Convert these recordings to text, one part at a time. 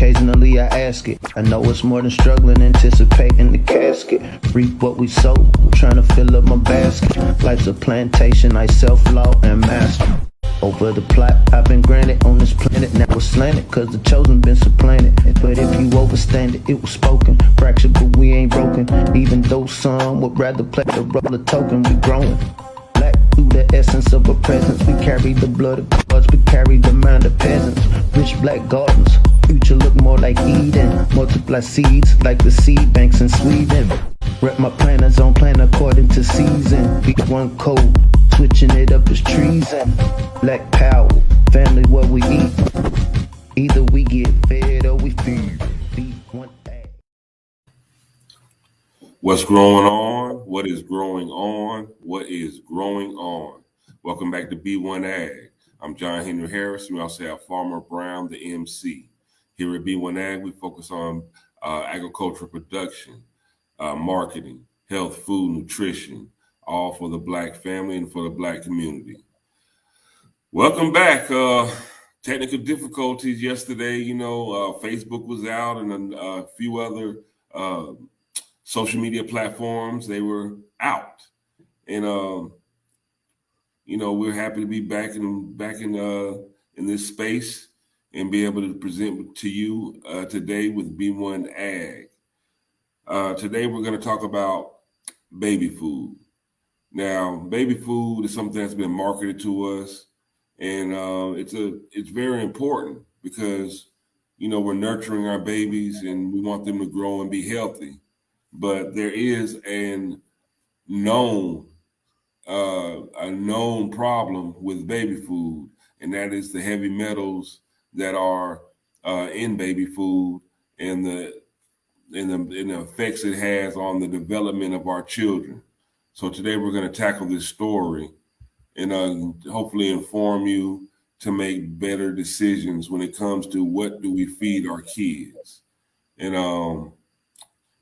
occasionally I ask it. I know it's more than struggling, anticipating the casket. Reap what we sow, trying to fill up my basket. Life's a plantation, I self-law and master. Over the plot, I've been granted on this planet. Now it's slanted, cause the chosen been supplanted. But if you overstand it, it was spoken. Fractured, but we ain't broken. Even though some would rather play the role of token, we growing. Black through the essence of a presence. We carry the blood of gods, we carry the mind of peasants. Rich black gardens, future look more like Eden. Multiply seeds like the seed banks in Sweden. Rep my planners on plan according to season. Be one code, switching it up is treason. Black power, family what we eat. Either we get fed or we feed. Be one thing. What's growing on? What is growing on? What is growing on? Welcome back to B1 Ag. I'm John Henry Harris. We also have Farmer Brown, the MC. Here at B1 Ag, we focus on agricultural production, marketing, health, food, nutrition, all for the Black family and for the Black community. Welcome back. Technical difficulties yesterday. Facebook was out and a few other social media platforms, they were out. And, we're happy to be back in this space and be able to present to you today with B1 Ag. Today, we're going to talk about baby food. Now, baby food is something that's been marketed to us, and it's very important because, we're nurturing our babies and we want them to grow and be healthy. But there is a known problem with baby food, and that is the heavy metals that are in baby food and the effects it has on the development of our children. So today we're going to tackle this story and hopefully inform you to make better decisions when it comes to what do we feed our kids. And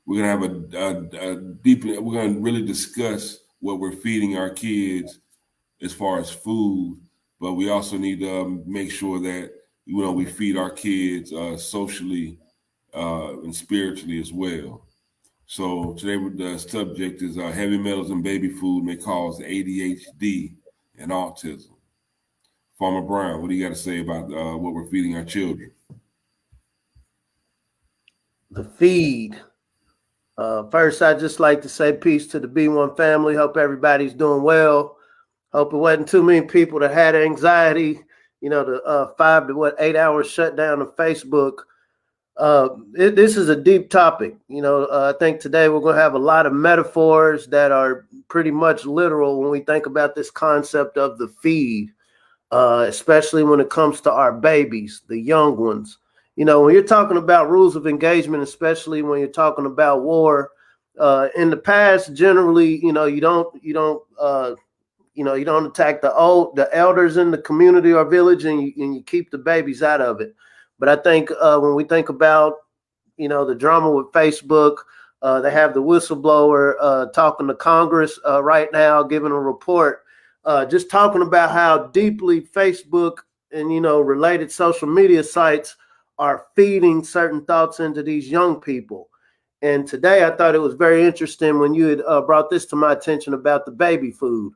we're going to have we're going to really discuss what we're feeding our kids as far as food, but we also need to make sure that, we feed our kids socially and spiritually as well. So today the subject is heavy metals in baby food may cause ADHD and autism. Farmer Brown, what do you got to say about what we're feeding our children? The feed. First, I'd just like to say peace to the B1 family. Hope everybody's doing well. Hope it wasn't too many people that had anxiety. The 5 to 8 hours shutdown of Facebook. This is a deep topic. I think today we're going to have a lot of metaphors that are pretty much literal when we think about this concept of the feed, especially when it comes to our babies, the young ones. When you're talking about rules of engagement, especially when you're talking about war, in the past, generally, you don't attack the elders in the community or village, and you keep the babies out of it. But I think when we think about, the drama with Facebook, they have the whistleblower talking to Congress right now, giving a report, just talking about how deeply Facebook and, related social media sites are feeding certain thoughts into these young people. And today I thought it was very interesting when you had brought this to my attention about the baby food.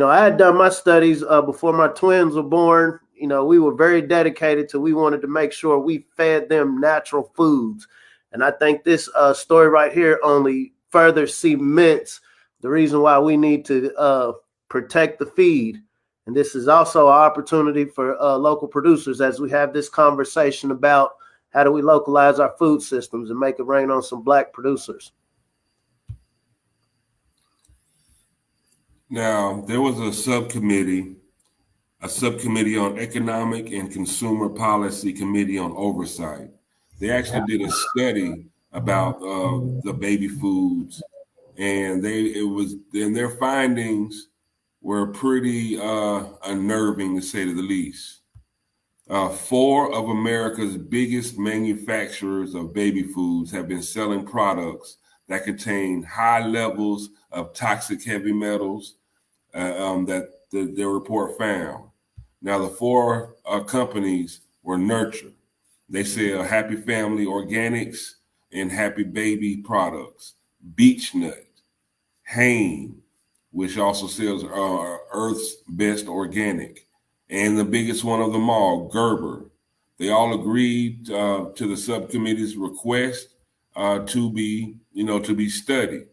I had done my studies before my twins were born. We were very dedicated to, we wanted to make sure we fed them natural foods. And I think this story right here only further cements the reason why we need to protect the feed. And this is also an opportunity for local producers as we have this conversation about how do we localize our food systems and make it rain on some Black producers. Now, there was a subcommittee on Economic and Consumer Policy Committee on Oversight. They actually did a study about the baby foods, and their findings were pretty unnerving, to say the least. 4 of America's biggest manufacturers of baby foods have been selling products that contain high levels of toxic heavy metals that their report found. Now, the 4 companies were Nurture, They sell Happy Family Organics and Happy Baby products. Beech Nut, Hain, which also sells Earth's Best Organic, and the biggest one of them all, Gerber. They all agreed to the subcommittee's request to be studied.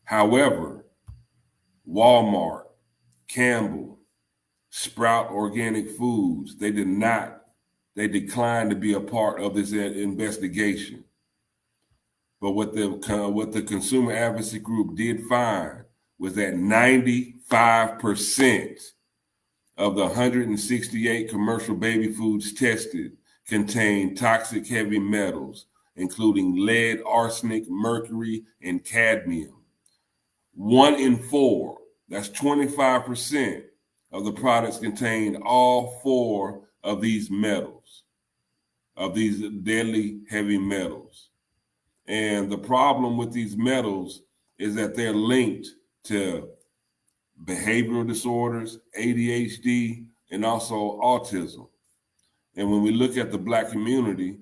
However, Walmart, Campbell, Sprout Organic Foods, they declined to be a part of this investigation. But what the consumer advocacy group did find was that 95% of the 168 commercial baby foods tested contain toxic heavy metals, including lead, arsenic, mercury, and cadmium. 1 in 4, that's 25%, of the products contain all 4 of these metals, of these deadly heavy metals. And the problem with these metals is that they're linked to behavioral disorders, ADHD, and also autism. And when we look at the Black community,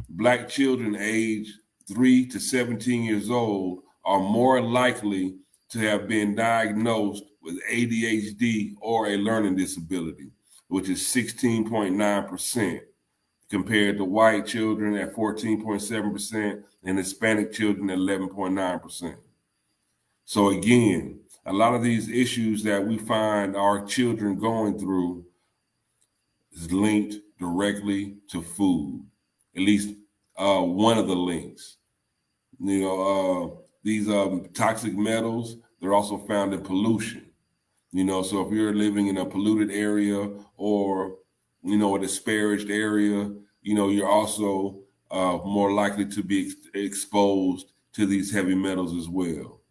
Black children aged 3 to 17 years old are more likely to have been diagnosed with ADHD or a learning disability, which is 16.9%, compared to white children at 14.7% and Hispanic children at 11.9%. So again, a lot of these issues that we find our children going through is linked directly to food, at least one of the links. These toxic metals, they're also found in pollution. So if you're living in a polluted area or, a disparaged area, you're also more likely to be exposed to these heavy metals as well.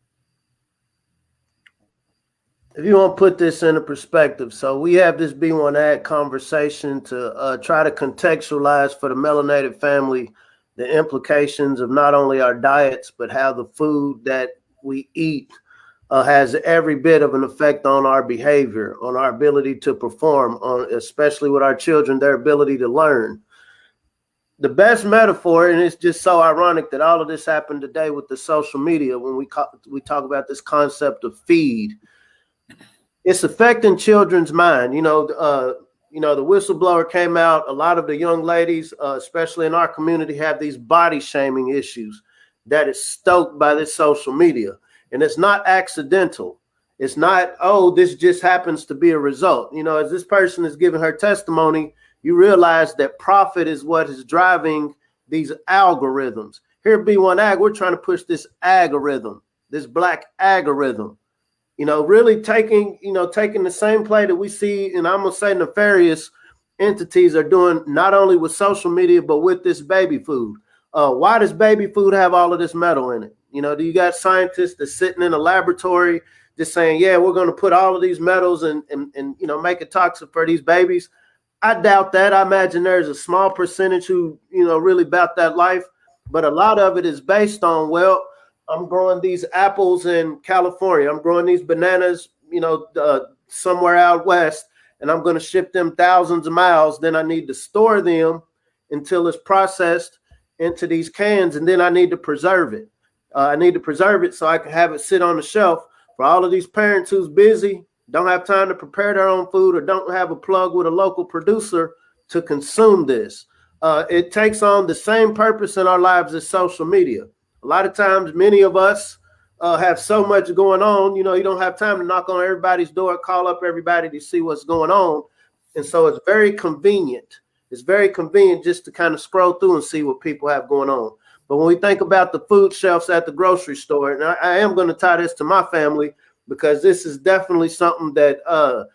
If you want to put this into perspective, so we have this B1 Ag conversation to try to contextualize for the melanated family the implications of not only our diets, but how the food that we eat has every bit of an effect on our behavior, on our ability to perform, on especially with our children, their ability to learn. The best metaphor, and it's just so ironic that all of this happened today with the social media when we talk about this concept of feed. It's affecting children's mind. The whistleblower came out. A lot of the young ladies, especially in our community, have these body shaming issues that is stoked by this social media. And it's not accidental. It's not, this just happens to be a result. As this person is giving her testimony, you realize that profit is what is driving these algorithms. Here at B1 Ag, we're trying to push this algorithm, this Black algorithm. Really taking the same play that we see, and I'm going to say nefarious entities are doing not only with social media, but with this baby food. Why does baby food have all of this metal in it? Do you got scientists that's sitting in a laboratory just saying, yeah, we're going to put all of these metals and make it toxic for these babies? I doubt that. I imagine there's a small percentage who, really about that life, but a lot of it is based on, I'm growing these apples in California. I'm growing these bananas, somewhere out west, and I'm going to ship them thousands of miles. Then I need to store them until it's processed into these cans, and then I need to preserve it. I need to preserve it so I can have it sit on the shelf. For all of these parents who's busy, don't have time to prepare their own food, or don't have a plug with a local producer to consume this. It takes on the same purpose in our lives as social media. A lot of times, many of us have so much going on, you don't have time to knock on everybody's door, call up everybody to see what's going on. And so it's very convenient. It's very convenient just to kind of scroll through and see what people have going on. But when we think about the food shelves at the grocery store, and I am going to tie this to my family because this is definitely something that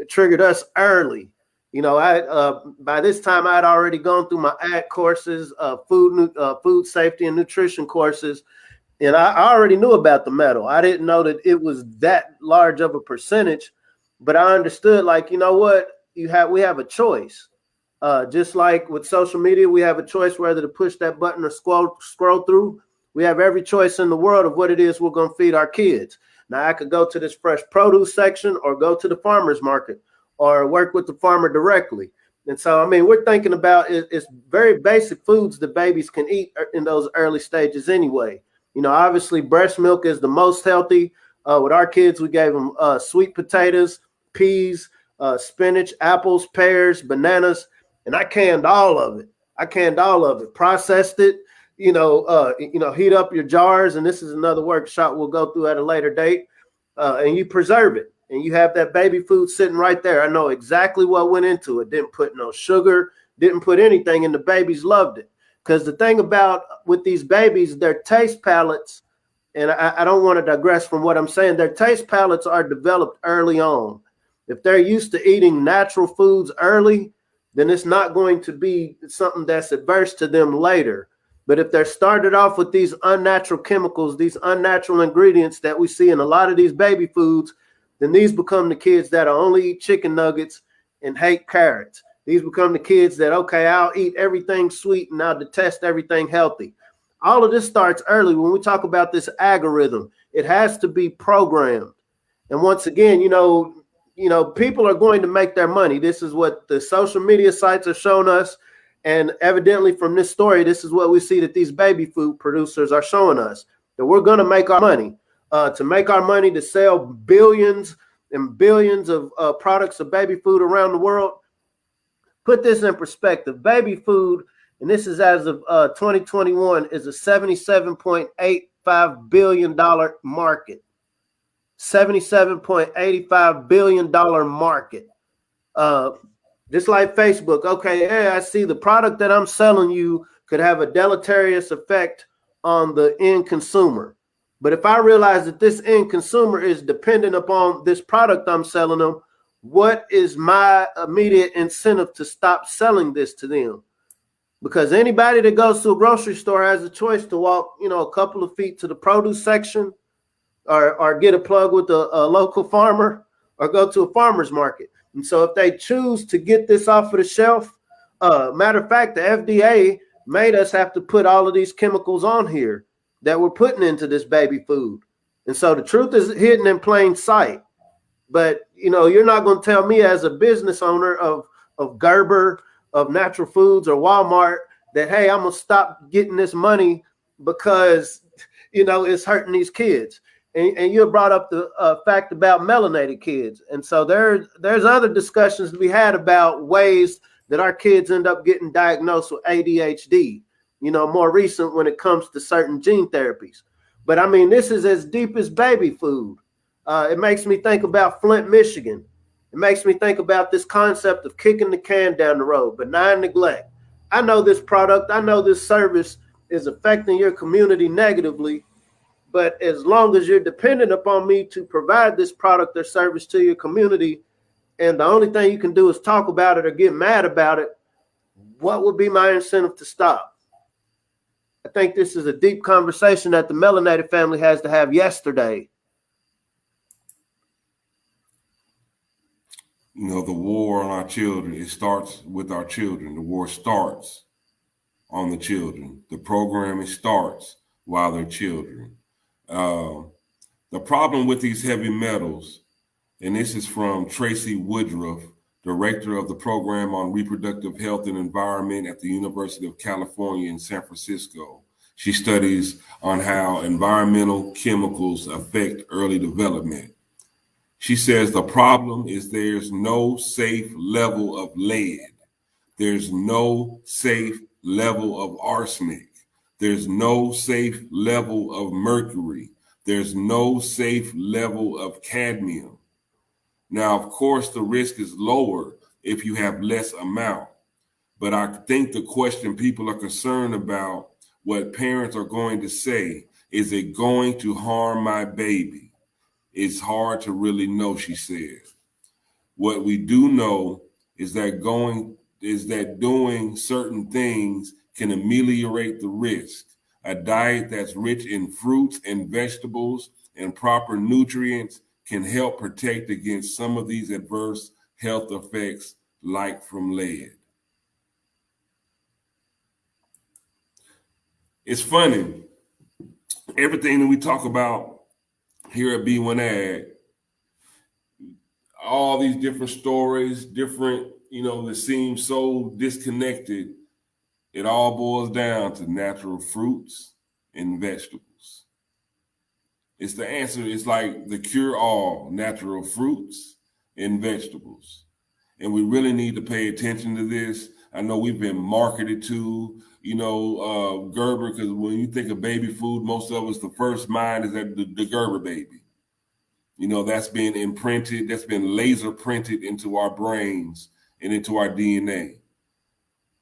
triggered us early. By this time I had already gone through my ag courses, food safety and nutrition courses, and I already knew about the metal. I didn't know that it was that large of a percentage, but I understood, we have a choice. Just like with social media, we have a choice whether to push that button or scroll through. We have every choice in the world of what it is we're going to feed our kids. Now, I could go to this fresh produce section or go to the farmer's market or work with the farmer directly. And so, I mean, we're thinking about it's very basic foods that babies can eat in those early stages anyway. You know, obviously breast milk is the most healthy. With our kids, we gave them sweet potatoes, peas, spinach, apples, pears, bananas, and I canned all of it. Processed it, heat up your jars. And this is another workshop we'll go through at a later date. And you preserve it. And you have that baby food sitting right there. I know exactly what went into it. Didn't put no sugar, didn't put anything, and the babies loved it. Because the thing about with these babies, their taste palates, and I don't want to digress from what I'm saying, their taste palates are developed early on. If they're used to eating natural foods early, then it's not going to be something that's adverse to them later. But if they're started off with these unnatural chemicals, these unnatural ingredients that we see in a lot of these baby foods, then these become the kids that only eat chicken nuggets and hate carrots. These become the kids that, okay, I'll eat everything sweet and I'll detest everything healthy. All of this starts early. When we talk about this algorithm, it has to be programmed. And once again, people are going to make their money. This is what the social media sites have shown us. And evidently from this story, this is what we see that these baby food producers are showing us, that we're going to make our money. To make our money, to sell billions and billions of products of baby food around the world. Put this in perspective. Baby food, and this is as of 2021, is a $77.85 billion market. $77.85 billion market. Just like Facebook. Okay, yeah, I see the product that I'm selling you could have a deleterious effect on the end consumer. But if I realize that this end consumer is dependent upon this product I'm selling them, what is my immediate incentive to stop selling this to them? Because anybody that goes to a grocery store has a choice to walk, a couple of feet to the produce section or get a plug with a local farmer or go to a farmer's market. And so if they choose to get this off of the shelf, matter of fact, the FDA made us have to put all of these chemicals on here that we're putting into this baby food. And so the truth is hidden in plain sight. But, you're not going to tell me as a business owner of Gerber, of Natural Foods or Walmart that, hey, I'm going to stop getting this money because, it's hurting these kids. And you brought up the fact about melanated kids. And so there's other discussions to be had about ways that our kids end up getting diagnosed with ADHD, more recent when it comes to certain gene therapies. But I mean, this is as deep as baby food. It makes me think about Flint, Michigan. It makes me think about this concept of kicking the can down the road, benign neglect. I know this product, I know this service is affecting your community negatively, but as long as you're dependent upon me to provide this product or service to your community, and the only thing you can do is talk about it or get mad about it, what would be my incentive to stop? I think this is a deep conversation that the melanated family has to have yesterday. The war on our children, it starts with our children. The war starts on the children. The programming starts while they're children. The problem with these heavy metals, and this is from Tracy Woodruff, director of the program on reproductive health and environment at the University of California in San Francisco. She studies on how environmental chemicals affect early development. She says the problem is there's no safe level of lead. There's no safe level of arsenic. There's no safe level of mercury. There's no safe level of cadmium. Now, of course, the risk is lower if you have less amount. But I think the question people are concerned about, what parents are going to say, is it going to harm my baby? It's hard to really know, she said. What we do know is that doing certain things can ameliorate the risk. A diet that's rich in fruits and vegetables and proper nutrients can help protect against some of these adverse health effects, like from lead. It's funny, everything that we talk about here at B1 Ag, all these different stories, different that seems so disconnected, it all boils down to natural fruits and vegetables. It's the answer. It's like the cure-all, natural fruits and vegetables. And we really need to pay attention to this. I know we've been marketed to, Gerber, because when you think of baby food, most of us, the first mind is that the Gerber baby. That's been imprinted, that's been laser printed into our brains and into our DNA.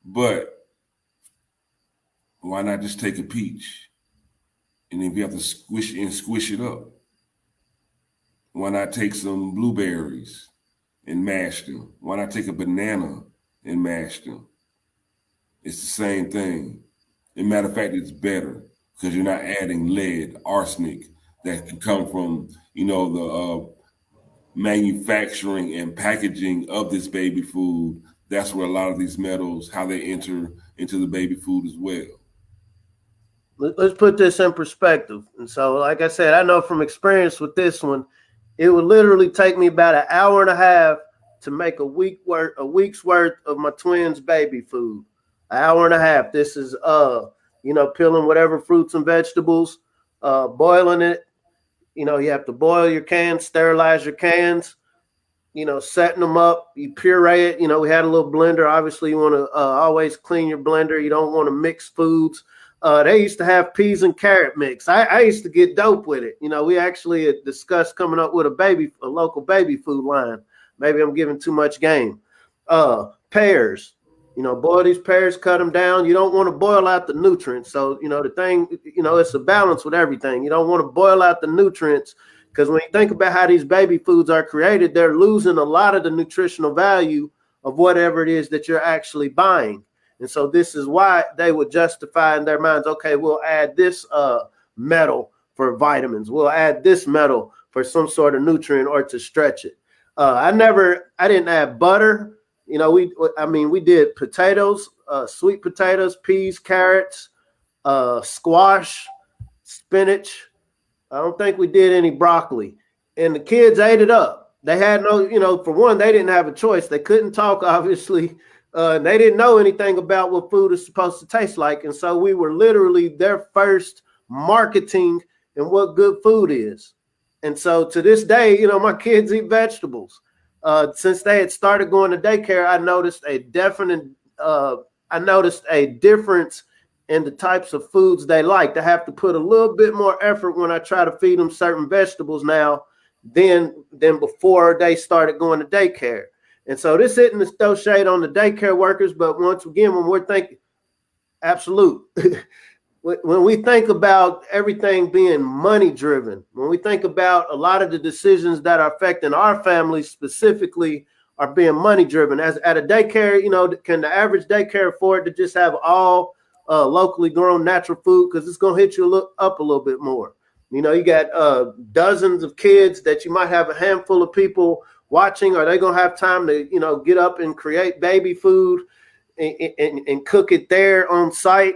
But why not just take a peach? And if you have to squish it up, why not take some blueberries and mash them? Why not take a banana and mash them? It's the same thing. As a matter of fact, it's better because you're not adding lead, arsenic that can come from, the manufacturing and packaging of this baby food. That's where a lot of these metals, how they enter into the baby food as well. Let's put this in perspective. And so, like I said, I know from experience with this one, it would literally take me about an hour and a half to make a week's worth of my twins' baby food. An hour and a half. This is peeling whatever fruits and vegetables, boiling it. You have to boil your cans, sterilize your cans, setting them up, you puree it. We had a little blender. Obviously, you want to always clean your blender. You don't want to mix foods. They used to have peas and carrot mix. I used to get dope with it. We actually had discussed coming up with a local baby food line. Maybe I'm giving too much game. Pears. Boil these pears, cut them down. You don't want to boil out the nutrients. So, the thing, it's a balance with everything. You don't want to boil out the nutrients because when you think about how these baby foods are created, they're losing a lot of the nutritional value of whatever it is that you're actually buying. And so this is why they would justify in their minds, okay, we'll add this metal for vitamins. We'll add this metal for some sort of nutrient or to stretch it. I didn't add butter. We did potatoes, sweet potatoes, peas, carrots, squash, spinach. I don't think we did any broccoli. And the kids ate it up. They had for one, they didn't have a choice. They couldn't talk, obviously. And they didn't know anything about what food is supposed to taste like. And so we were literally their first marketing and what good food is. And so to this day, my kids eat vegetables. Since they had started going to daycare, I noticed a difference in the types of foods they like. I have to put a little bit more effort when I try to feed them certain vegetables now than before they started going to daycare. And so this isn't to throw shade on the daycare workers, but once again, when we're thinking, absolute. When we think about everything being money driven, when we think about a lot of the decisions that are affecting our families specifically are being money driven. As at a daycare, can the average daycare afford to just have all locally grown natural food? Because it's going to hit you up a little bit more. You got dozens of kids that you might have a handful of people watching. Are they going to have time to, get up and create baby food and cook it there on site?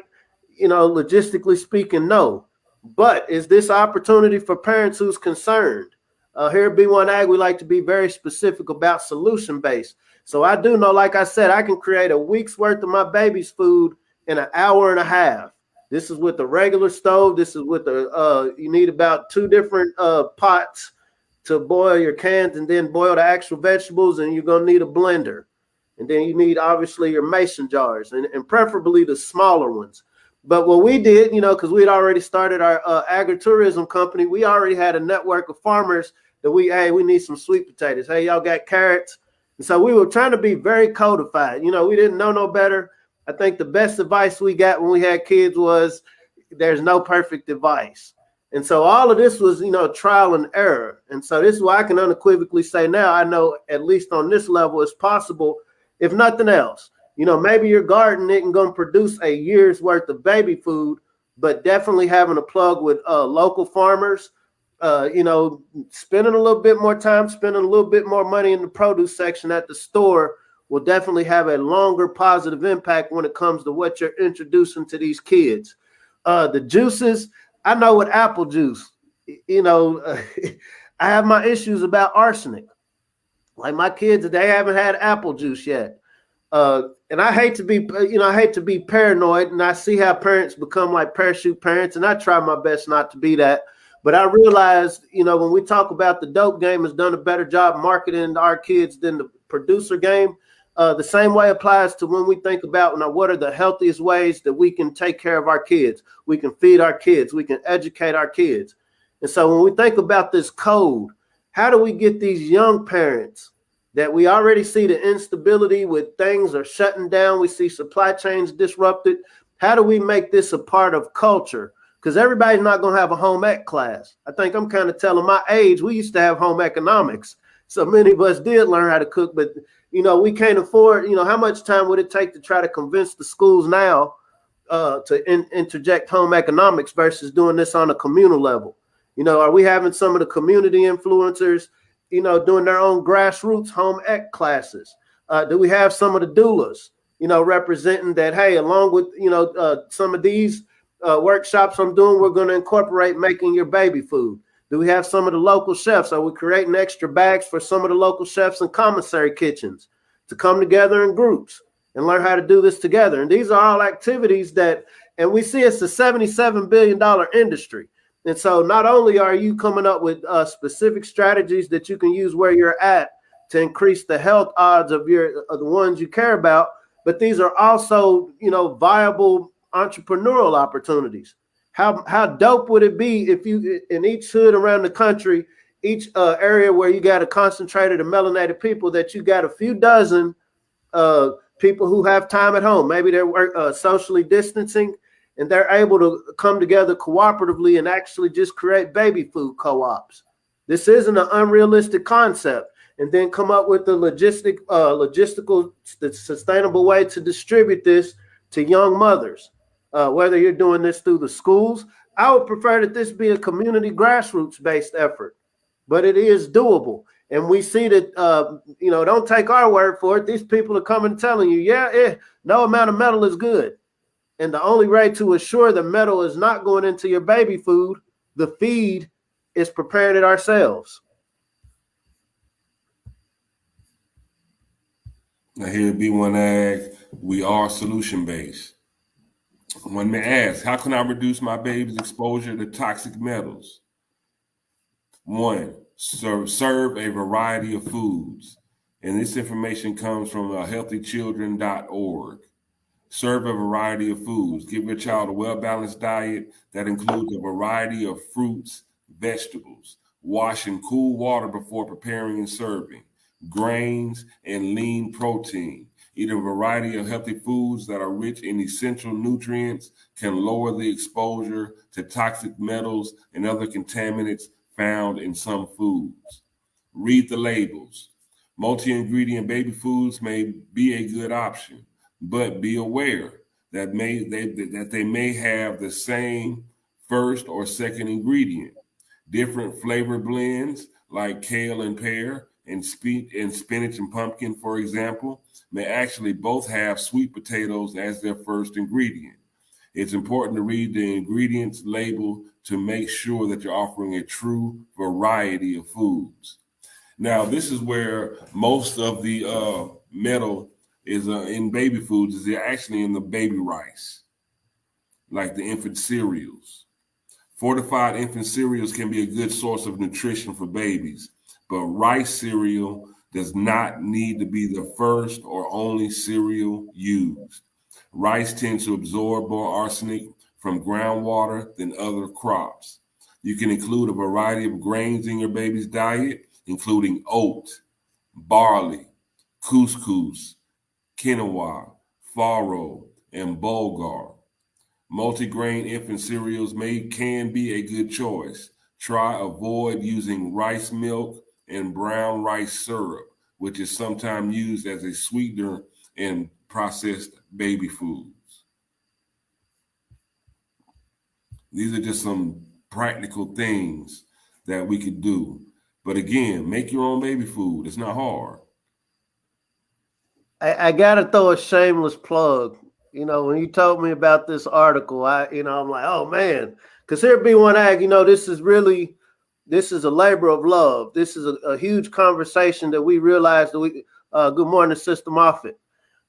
Logistically speaking, no. But is this opportunity for parents who's concerned? Here at B1 Ag, we like to be very specific about solution-based. So I do know, like I said, I can create a week's worth of my baby's food in an hour and a half. This is with the regular stove. This is with you need about 2 different pots to boil your cans and then boil the actual vegetables, and you're going to need a blender. And then you need, obviously, your mason jars, and preferably the smaller ones. But what we did, because we had already started our agritourism company, we already had a network of farmers that we need some sweet potatoes. Hey, y'all got carrots? And so we were trying to be very codified. We didn't know no better. I think the best advice we got when we had kids was there's no perfect advice. And so all of this was, trial and error. And so this is why I can unequivocally say now, I know at least on this level it's possible, if nothing else. Maybe your garden isn't going to produce a year's worth of baby food, but definitely having a plug with local farmers, spending a little bit more time, spending a little bit more money in the produce section at the store will definitely have a longer positive impact when it comes to what you're introducing to these kids. The juices, I know with apple juice, I have my issues about arsenic. Like my kids, they haven't had apple juice yet. And I hate to be, I hate to be paranoid, and I see how parents become like parachute parents, and I try my best not to be that. But I realized, when we talk about the dope game has done a better job marketing our kids than the producer game. The same way applies to when we think about what are the healthiest ways that we can take care of our kids. We can feed our kids. We can educate our kids. And so when we think about this code, how do we get these young parents that we already see the instability with things are shutting down? We see supply chains disrupted. How do we make this a part of culture? Because everybody's not going to have a home ec class. I think I'm kind of telling my age. We used to have home economics. So many of us did learn how to cook, but we can't afford, how much time would it take to try to convince the schools now to interject home economics versus doing this on a communal level? Are we having some of the community influencers, doing their own grassroots home ec classes? Do we have some of the doulas, representing that, hey, along with, some of these workshops I'm doing, we're going to incorporate making your baby food? Do we have some of the local chefs? Are we creating extra bags for some of the local chefs and commissary kitchens to come together in groups and learn how to do this together? And these are all activities and we see it's a $77 billion industry. And so not only are you coming up with specific strategies that you can use where you're at to increase the health odds of the ones you care about, but these are also, viable entrepreneurial opportunities. How dope would it be if you, in each hood around the country, each area where you got a concentrated of melanated people, that you got a few dozen people who have time at home. Maybe they're socially distancing, and they're able to come together cooperatively and actually just create baby food co-ops. This isn't an unrealistic concept. And then come up with the logistical, sustainable way to distribute this to young mothers. Whether you're doing this through the schools, I would prefer that this be a community grassroots-based effort, but it is doable. And we see that, don't take our word for it. These people are coming telling you, no amount of metal is good. And the only way to assure the metal is not going into your baby food, the feed, is preparing it ourselves. Now here B1 Ag, we are solution-based. One may ask, how can I reduce my baby's exposure to toxic metals? One, serve a variety of foods. And this information comes from healthychildren.org. Serve a variety of foods. Give your child a well-balanced diet that includes a variety of fruits, vegetables. Wash in cool water before preparing and serving. Grains and lean protein. Eat a variety of healthy foods that are rich in essential nutrients, can lower the exposure to toxic metals and other contaminants found in some foods. Read the labels. Multi-ingredient baby foods may be a good option, but be aware that they may have the same first or second ingredient. Different flavor blends like kale and pear and spinach and pumpkin, for example, may actually both have sweet potatoes as their first ingredient. It's important to read the ingredients label to make sure that you're offering a true variety of foods. Now, this is where most of the metal is in baby foods, is they're actually in the baby rice, like the infant cereals. Fortified infant cereals can be a good source of nutrition for babies, but rice cereal does not need to be the first or only cereal used. Rice tends to absorb more arsenic from groundwater than other crops. You can include a variety of grains in your baby's diet, including oat, barley, couscous, quinoa, farro, and bulgur. Multigrain infant cereals can be a good choice. Avoid using rice milk and brown rice syrup, which is sometimes used as a sweetener in processed baby foods. These are just some practical things that we could do. But again, make your own baby food. It's not hard. I got to throw a shameless plug. When you told me about this article, I'm like, oh man, because here at B1 Ag, this is a labor of love. This is a huge conversation that we realized that good morning, Sister Moffitt.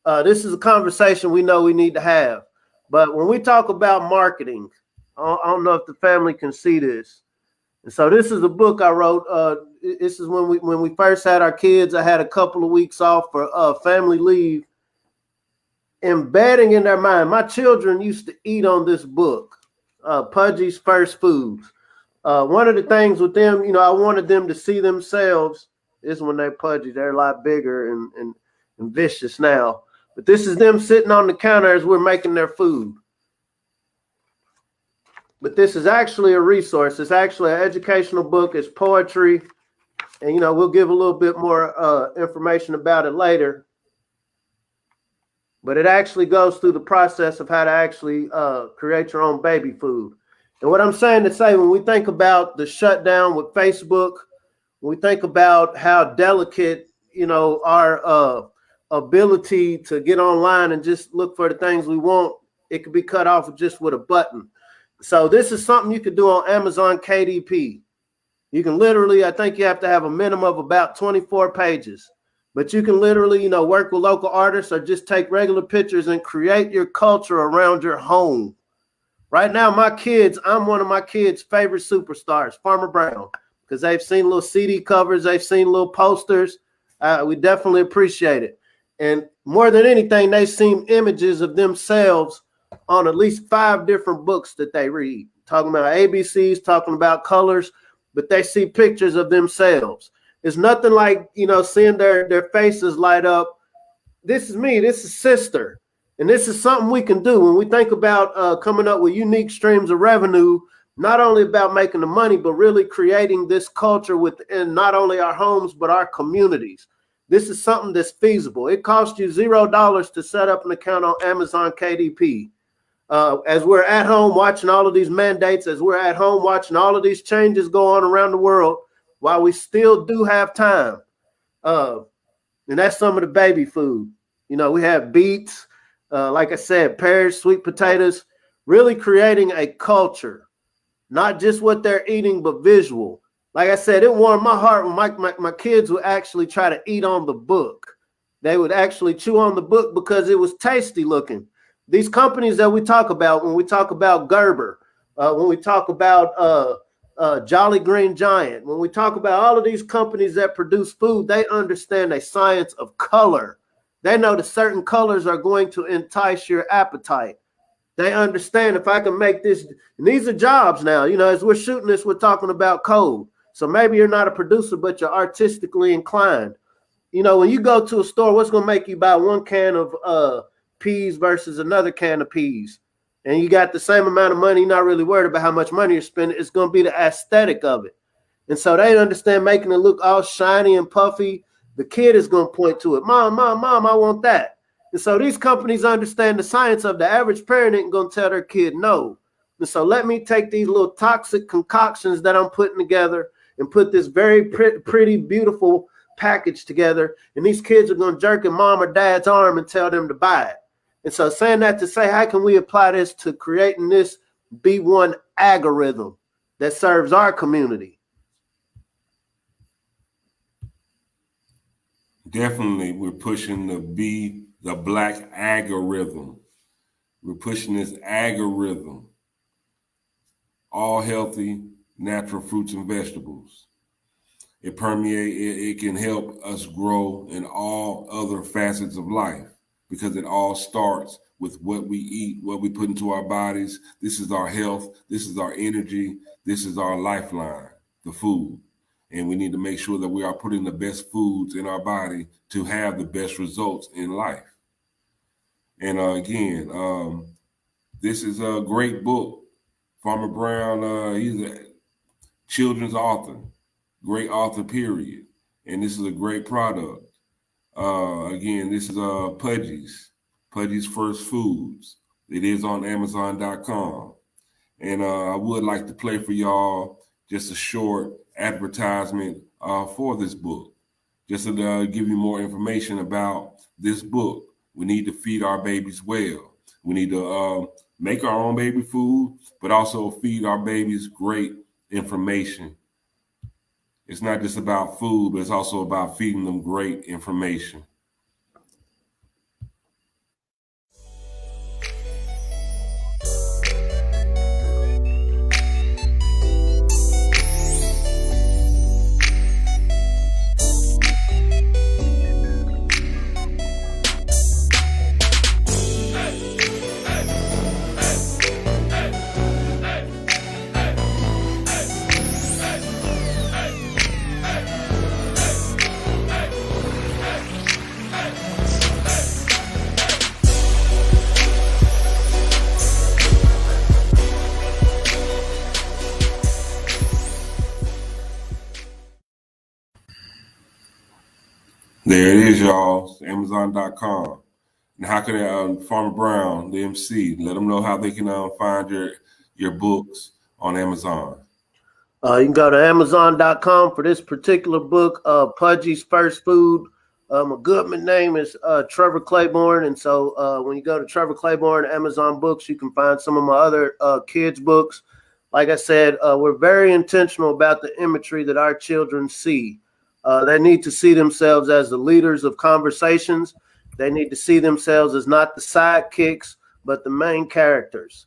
This is a conversation we know we need to have. But when we talk about marketing, I don't know if the family can see this. And so this is a book I wrote. This is when we first had our kids. I had a couple of weeks off for family leave, embedding in their mind. My children used to eat on this book, Pudgy's First Foods. One of the things with them, I wanted them to see themselves. This is when they're pudgy. They're a lot bigger and vicious now. But this is them sitting on the counter as we're making their food. But this is actually a resource. It's actually an educational book. It's poetry. And, we'll give a little bit more information about it later. But it actually goes through the process of how to actually create your own baby food. And what I'm saying to say, when we think about the shutdown with Facebook, when we think about how delicate, our ability to get online and just look for the things we want, it could be cut off just with a button. So this is something you could do on Amazon KDP. You can literally, I think you have to have a minimum of about 24 pages, but you can literally, work with local artists or just take regular pictures and create your culture around your home. Right now, I'm one of my kids' favorite superstars, Farmer Brown, because they've seen little CD covers, they've seen little posters. We definitely appreciate it. And more than anything, they've seen images of themselves on at least 5 different books that they read, talking about ABCs, talking about colors, but they see pictures of themselves. It's nothing like, seeing their faces light up. This is me, this is sister. And this is something we can do when we think about coming up with unique streams of revenue, not only about making the money, but really creating this culture within not only our homes, but our communities. This is something that's feasible. It costs you $0 to set up an account on Amazon KDP. As we're at home watching all of these mandates, as we're at home watching all of these changes go on around the world, while we still do have time. And that's some of the baby food. We have beets, like I said, pears, sweet potatoes, really creating a culture, not just what they're eating, but visual. Like I said, it warmed my heart when my kids would actually try to eat on the book. They would actually chew on the book because it was tasty looking. These companies that we talk about, when we talk about Gerber, when we talk about Jolly Green Giant, when we talk about all of these companies that produce food, they understand a science of color. They know that certain colors are going to entice your appetite. They understand if I can make this, and these are jobs now, as we're shooting this, we're talking about code. So maybe you're not a producer, but you're artistically inclined. When you go to a store, what's going to make you buy one can of peas versus another can of peas? And you got the same amount of money, you're not really worried about how much money you're spending. It's going to be the aesthetic of it. And so they understand making it look all shiny and puffy. The kid is going to point to it. Mom, I want that. And so these companies understand the science of the average parent ain't going to tell their kid no. And so let me take these little toxic concoctions that I'm putting together and put this very pretty, beautiful package together. And these kids are going to jerk in mom or dad's arm and tell them to buy it. And so saying that to say, how can we apply this to creating this B1 algorithm that serves our community? Definitely, we're pushing the black algorithm. We're pushing this algorithm. All healthy, natural fruits and vegetables. It can help us grow in all other facets of life because it all starts with what we eat, what we put into our bodies. This is our health. This is our energy. This is our lifeline, the food. And we need to make sure that we are putting the best foods in our body to have the best results in life. And again, this is a great book. Farmer Brown, he's a children's author, great author, period. And this is a great product. Again, this is Pudgy's First Foods. It is on Amazon.com. And I would like to play for y'all just a short advertisement for this book, just to give you more information about this book. We need to feed our babies well. We need to make our own baby food, but also feed our babies great information. It's not just about food, but it's also about feeding them great information. There it is, y'all. It's Amazon.com. And how can Farmer Brown, the MC, let them know how they can find your books on Amazon? You can go to Amazon.com for this particular book, Pudgy's First Food. My Goodman name is Trevor Claiborne. And so when you go to Trevor Claiborne Amazon books, you can find some of my other kids' books. Like I said, we're very intentional about the imagery that our children see. They need to see themselves as the leaders of conversations. They need to see themselves as not the sidekicks, but the main characters.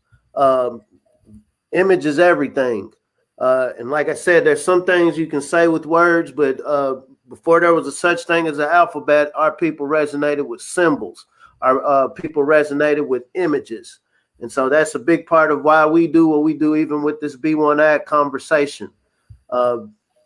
Image is everything. And like I said, there's some things you can say with words, but before there was a such thing as an alphabet, our people resonated with symbols. Our people resonated with images. And so that's a big part of why we do what we do, even with this B1 Ag conversation.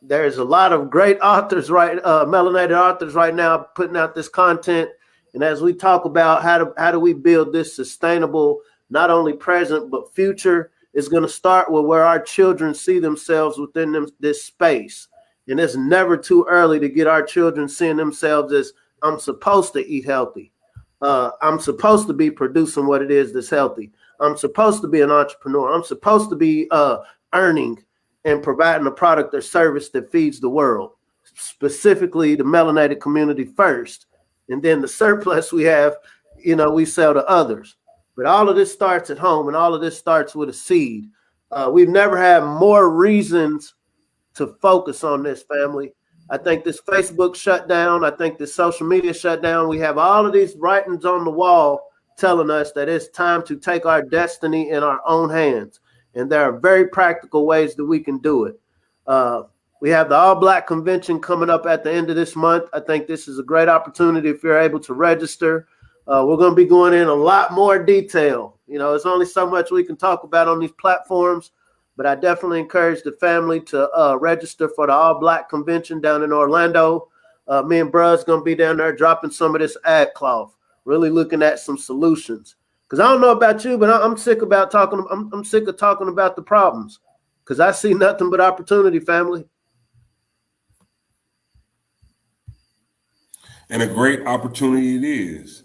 There's a lot of great authors, melanated authors right now putting out this content. And as we talk about how do we build this sustainable, not only present, but future, it's going to start with where our children see themselves within this space. And it's never too early to get our children seeing themselves as, I'm supposed to eat healthy. I'm supposed to be producing what it is that's healthy. I'm supposed to be an entrepreneur. I'm supposed to be earning and providing a product or service that feeds the world, specifically the melanated community first. And then the surplus we have, we sell to others. But all of this starts at home, and all of this starts with a seed. We've never had more reasons to focus on this, family. I think this Facebook shut down. I think this social media shut down. We have all of these writings on the wall telling us that it's time to take our destiny in our own hands. And there are very practical ways that we can do it. We have the All Black Convention coming up at the end of this month. I think this is a great opportunity if you're able to register. We're going to be going in a lot more detail. There's only so much we can talk about on these platforms, but I definitely encourage the family to register for the All Black Convention down in Orlando. Me and Bruh's going to be down there dropping some of this ag cloth, really looking at some solutions. Because I don't know about you, but I'm sick about talking. I'm sick of talking about the problems because I see nothing but opportunity, family. And a great opportunity it is.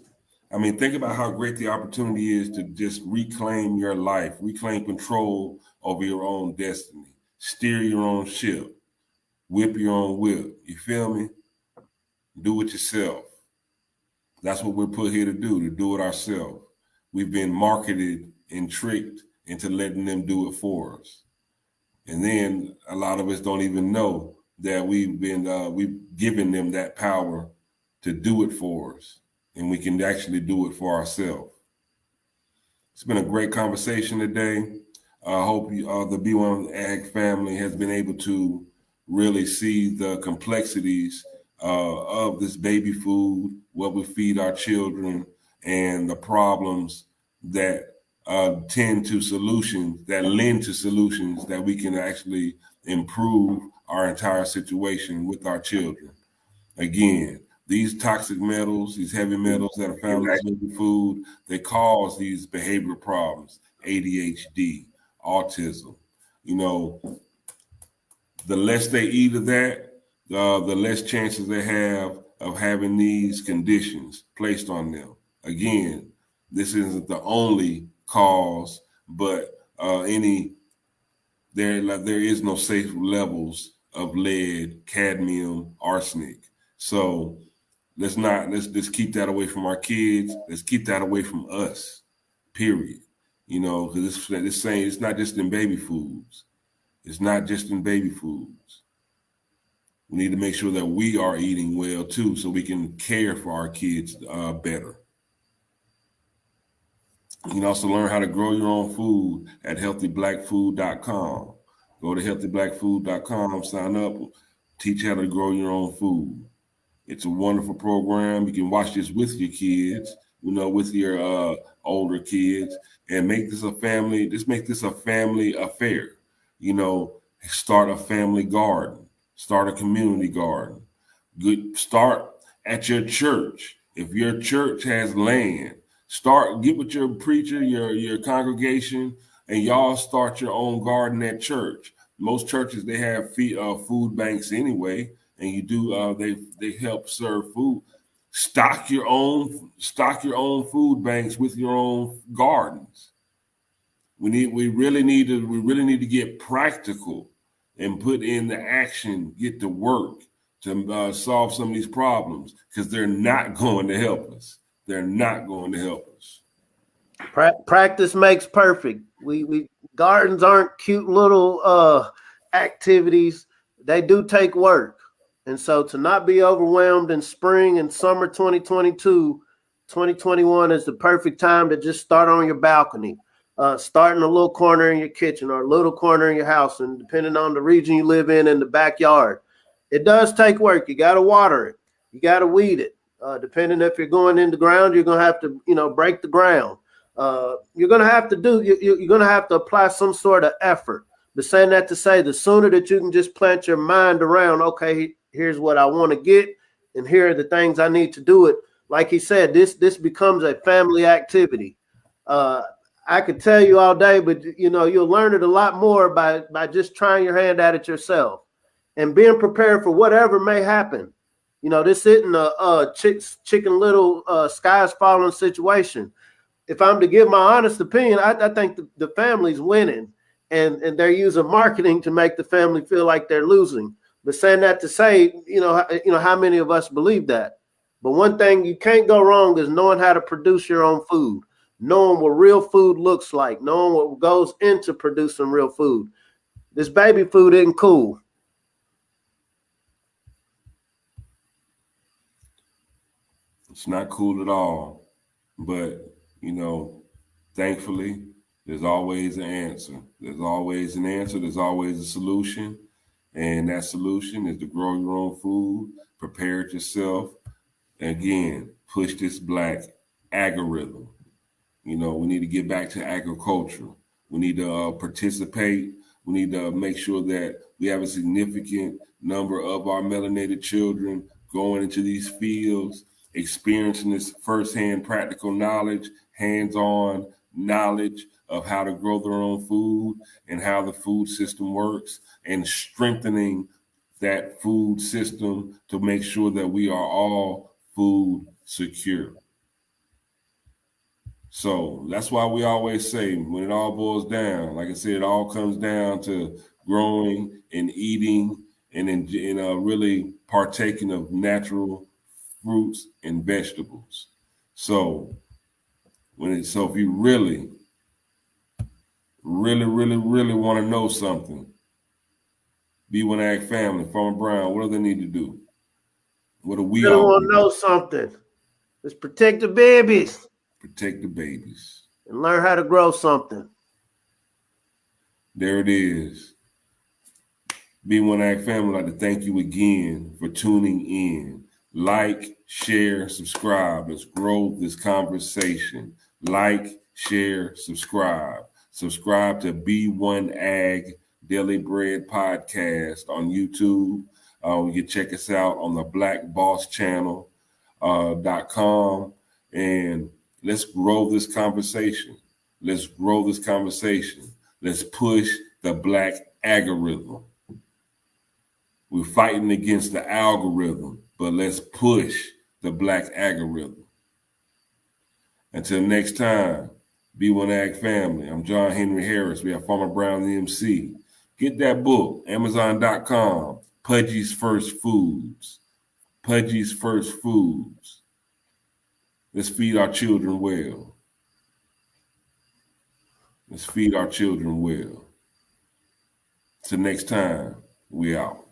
I mean, think about how great the opportunity is to just reclaim your life, reclaim control over your own destiny, steer your own ship, whip your own whip. You feel me? Do it yourself. That's what we're put here to do it ourselves. We've been marketed and tricked into letting them do it for us. And then a lot of us don't even know that we've given them that power to do it for us. And we can actually do it for ourselves. It's been a great conversation today. I hope the B1 Ag family has been able to really see the complexities of this baby food, what we feed our children, and the problems that lend to solutions that we can actually improve our entire situation with our children. Again, these toxic metals, these heavy metals that are found in baby food, they cause these behavioral problems, ADHD, autism. The less they eat of that, the less chances they have of having these conditions placed on them. Again, this isn't the only cause, but there is no safe levels of lead, cadmium, arsenic. So let's keep that away from our kids. Let's keep that away from us, period. Because this saying, it's not just in baby foods. It's not just in baby foods. We need to make sure that we are eating well too, so we can care for our kids better. You can also learn how to grow your own food at healthyblackfood.com. Go to healthyblackfood.com, sign up, teach how to grow your own food. It's a wonderful program. You can watch this with your kids, with your older kids, and make this a family. Just make this a family affair. Start a family garden, start a community garden. Start at your church. If your church has land, get with your preacher, your congregation, and y'all start your own garden at church. Most churches, they have food banks anyway. and you do they help serve food. Stock your own food banks with your own gardens. We really need to get practical and put in the action, get to work to solve some of these problems, because they're not going to help us. They're not going to help us. Practice makes perfect. We gardens aren't cute little activities. They do take work. And so to not be overwhelmed in spring and summer 2022, 2021 is the perfect time to just start on your balcony. Start in a little corner in your kitchen or a little corner in your house, and depending on the region you live in the backyard. It does take work. You got to water it. You got to weed it. Depending if you're going in the ground, you're going to have to, break the ground. You're going to have to you're going to have to apply some sort of effort. But saying that to say, the sooner that you can just plant your mind around, okay, here's what I want to get, and here are the things I need to do it. Like he said, this becomes a family activity. I could tell you all day, but you'll learn it a lot more by just trying your hand at it yourself and being prepared for whatever may happen. This isn't a chicken little skies falling situation. If I'm to give my honest opinion, I think the family's winning, and they're using marketing to make the family feel like they're losing. But saying that to say, how many of us believe that? But one thing you can't go wrong is knowing how to produce your own food, knowing what real food looks like, knowing what goes into producing real food. This baby food isn't cool. It's not cool at all. But, thankfully, there's always an answer. There's always an answer. There's always a solution. And that solution is to grow your own food, prepare it yourself. Again, push this Black algorithm. We need to get back to agriculture. We need to participate. We need to make sure that we have a significant number of our melanated children going into these fields, experiencing this firsthand practical knowledge, hands-on knowledge of how to grow their own food and how the food system works, and strengthening that food system to make sure that we are all food secure. So that's why we always say, when it all boils down, like I said, it all comes down to growing and eating and really partaking of natural fruits and vegetables. So if you really want to know something, B1 Ag family, Farmer Brown, what do they need to do? What do we all want to know something? Let's protect the babies. Protect the babies. And learn how to grow something. There it is. B1 Ag family, I'd like to thank you again for tuning in. Like, share, subscribe. Let's grow this conversation. Like, share, subscribe. Subscribe to B1 Ag Daily Bread Podcast on YouTube. You can check us out on the blackbosschannel.com. And let's grow this conversation. Let's grow this conversation. Let's push the Black algorithm. We're fighting against the algorithm, but let's push the Black algorithm. Until next time, B1 Ag family, I'm John Henry Harris. We have Farmer Brown, the MC. Get that book, Amazon.com, Pudgy's First Foods. Pudgy's First Foods. Let's feed our children well. Let's feed our children well. Till next time, we out.